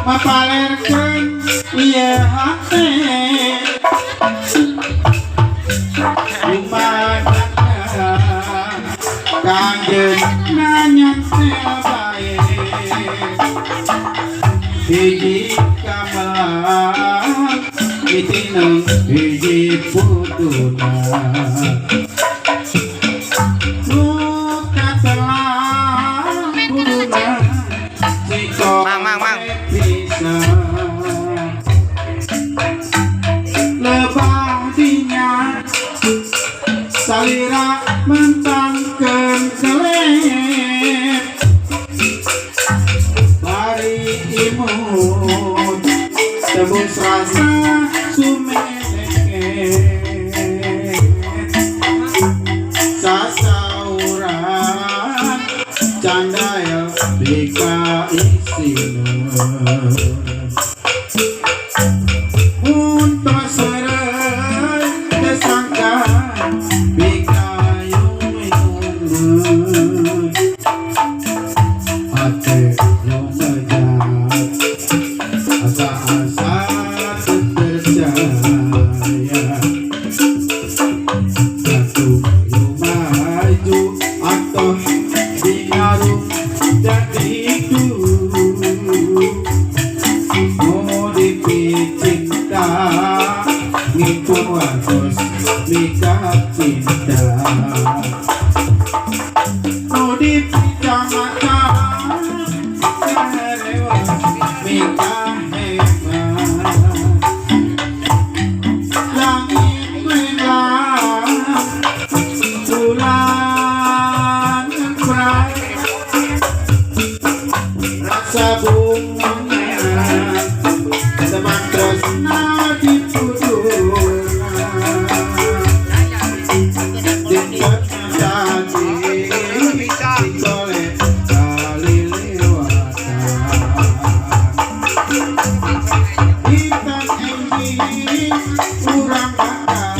mapalerkeun ieu hate lumajakna kangen nanya bae hiji kamar itineng hiji putuna luka telah putuna jika bisa lebah dinya salira mentangkeun kelep bari imut tebus rasa sumeket sasauran candaya bika isina untuk serai kesangka bika yung hati lumajak asa-asa terpercaya satu lumaju atau dinaruh jadi itu mau dicinta ngikut watos nikah cinta mau dipijamakan karewa nikah hebat langit merah bulan bright rasa bunga teman tresna dipuduna tingkat janji soleh kali lewatan hitam enggi urang bakal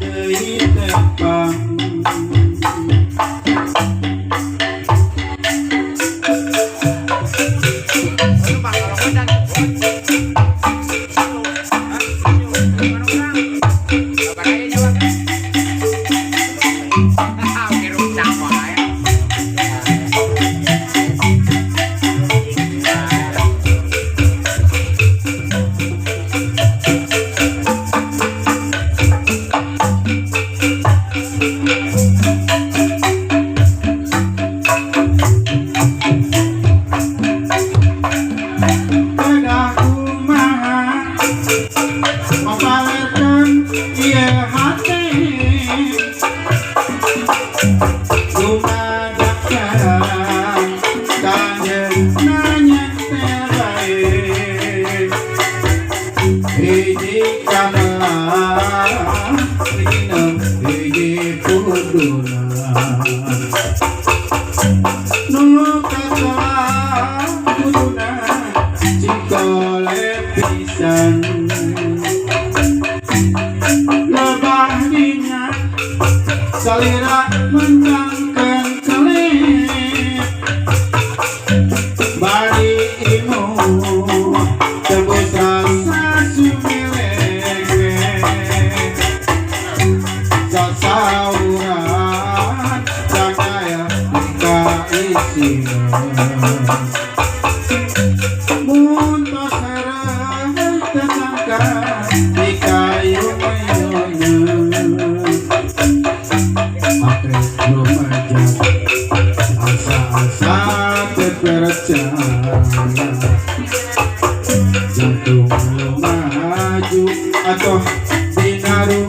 deui tepang mapalerkeun ieu hate lumajakna kangen nanya bae hiji kamelang itineng hiji puduna nu katelah puduna cikole pisan lebah dinya salira mentangkeun kelep bari imut tebus rasa sumilek sasauran cakaya bika isina muntos serang tersangka dikayung asa-asa terpercaya jantung maju atau dinaruh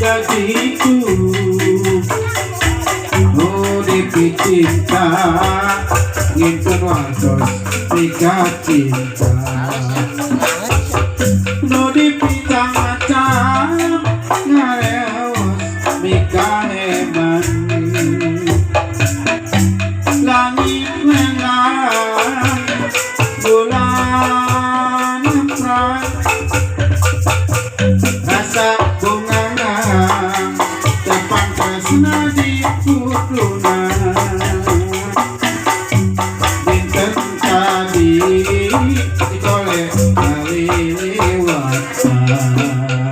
jadiku oh dipicinta ngintun watos nikah cinta no dipijang macam ngareos nikah hebat langit merah bulan bright rasa bunga cinta